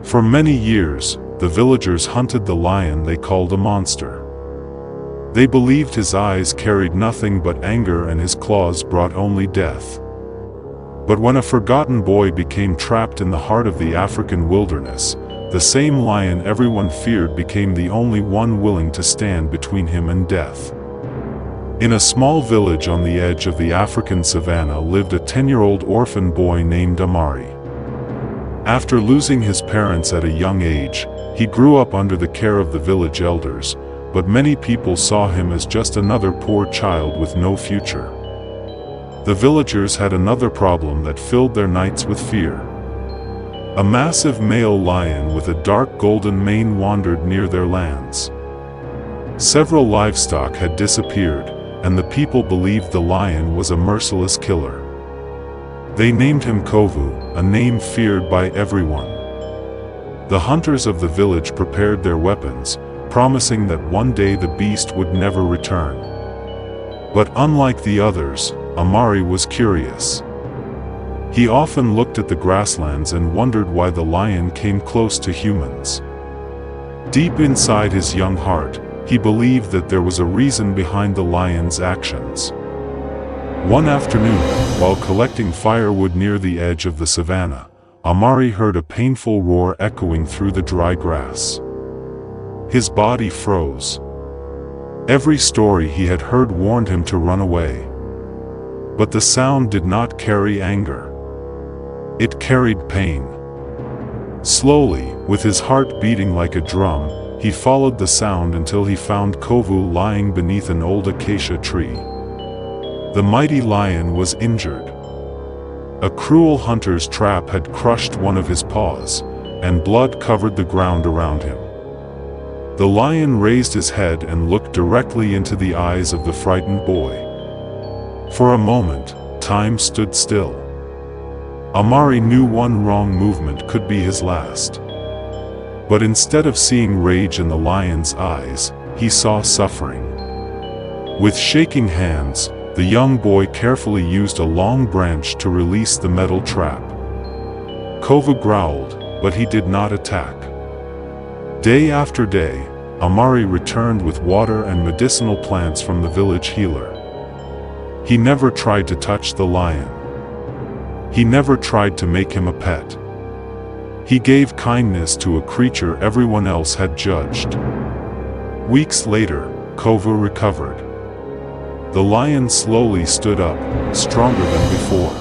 For many years, the villagers hunted the lion they called a monster. They believed his eyes carried nothing but anger and his claws brought only death. But when a forgotten boy became trapped in the heart of the African wilderness, the same lion everyone feared became the only one willing to stand between him and death. In a small village on the edge of the African savannah lived a 10-year-old orphan boy named Amari. After losing his parents at a young age, he grew up under the care of the village elders, but many people saw him as just another poor child with no future. The villagers had another problem that filled their nights with fear. A massive male lion with a dark golden mane wandered near their lands. Several livestock had disappeared, and the people believed the lion was a merciless killer. They named him Kovu, a name feared by everyone. The hunters of the village prepared their weapons, promising that one day the beast would never return. But unlike the others, Amari was curious. He often looked at the grasslands and wondered why the lion came close to humans. Deep inside his young heart, he believed that there was a reason behind the lion's actions. One afternoon, while collecting firewood near the edge of the savannah, Amari heard a painful roar echoing through the dry grass. His body froze. Every story he had heard warned him to run away. But the sound did not carry anger. It carried pain. Slowly, with his heart beating like a drum, he followed the sound until he found Kovu lying beneath an old acacia tree. The mighty lion was injured. A cruel hunter's trap had crushed one of his paws, and blood covered the ground around him. The lion raised his head and looked directly into the eyes of the frightened boy. For a moment, time stood still. Amari knew one wrong movement could be his last. But instead of seeing rage in the lion's eyes, he saw suffering. With shaking hands, the young boy carefully used a long branch to release the metal trap. Kovu growled, but he did not attack. Day after day, Amari returned with water and medicinal plants from the village healer. He never tried to touch the lion. He never tried to make him a pet. He gave kindness to a creature everyone else had judged. Weeks later, Kovu recovered. The lion slowly stood up, stronger than before.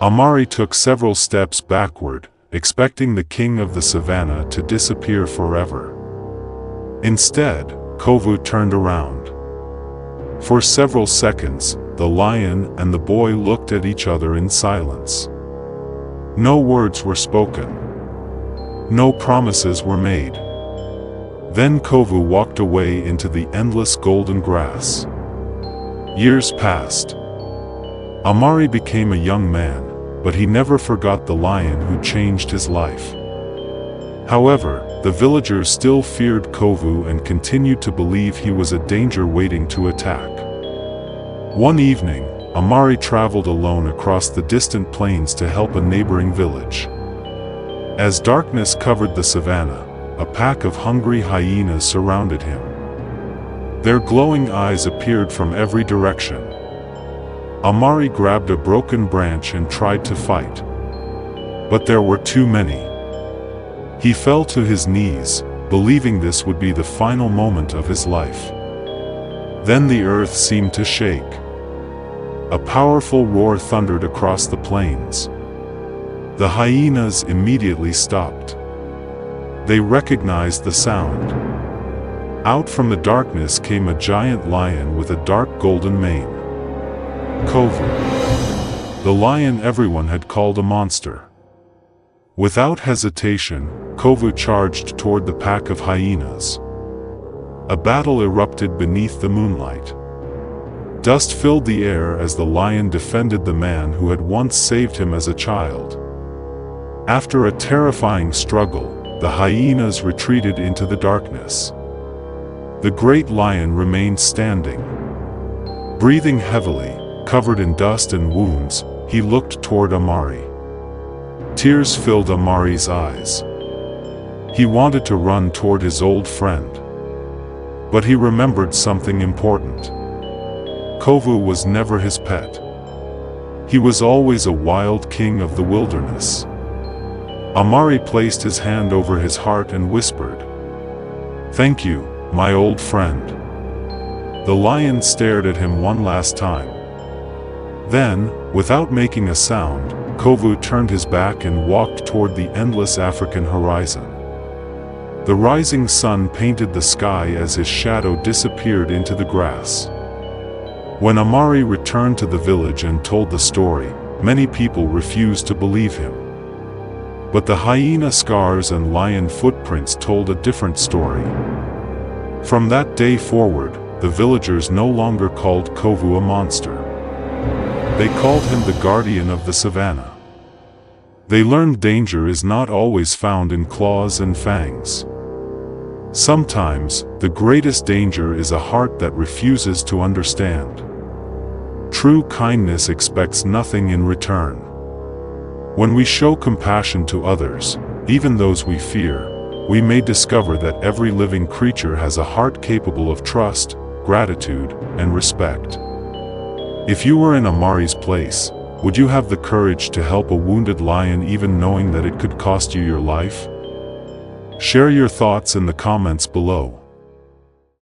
Amari took several steps backward, expecting the king of the savannah to disappear forever. Instead, Kovu turned around. For several seconds, the lion and the boy looked at each other in silence. No words were spoken. No promises were made. Then Kovu walked away into the endless golden grass. Years passed. Amari became a young man, but he never forgot the lion who changed his life. However, the villagers still feared Kovu and continued to believe he was a danger waiting to attack. One evening, Amari traveled alone across the distant plains to help a neighboring village. As darkness covered the savannah, a pack of hungry hyenas surrounded him. Their glowing eyes appeared from every direction. Amari grabbed a broken branch and tried to fight. But there were too many. He fell to his knees, believing this would be the final moment of his life. Then the earth seemed to shake. A powerful roar thundered across the plains. The hyenas immediately stopped. They recognized the sound. Out from the darkness came a giant lion with a dark golden mane. Kovu, the lion everyone had called a monster. Without hesitation, Kovu charged toward the pack of hyenas. A battle erupted beneath the moonlight. Dust filled the air as the lion defended the man who had once saved him as a child. After a terrifying struggle, the hyenas retreated into the darkness. The great lion remained standing. Breathing heavily, covered in dust and wounds, he looked toward Amari. Tears filled Amari's eyes. He wanted to run toward his old friend. But he remembered something important. Kovu was never his pet. He was always a wild king of the wilderness. Amari placed his hand over his heart and whispered, "Thank you, my old friend." The lion stared at him one last time. Then, without making a sound, Kovu turned his back and walked toward the endless African horizon. The rising sun painted the sky as his shadow disappeared into the grass. When Amari returned to the village and told the story, many people refused to believe him. But the hyena scars and lion footprints told a different story. From that day forward, the villagers no longer called Kovu a monster. They called him the guardian of the savannah. They learned danger is not always found in claws and fangs. Sometimes, the greatest danger is a heart that refuses to understand. True kindness expects nothing in return. When we show compassion to others, even those we fear, we may discover that every living creature has a heart capable of trust, gratitude, and respect. If you were in Amari's place, would you have the courage to help a wounded lion even knowing that it could cost you your life? Share your thoughts in the comments below.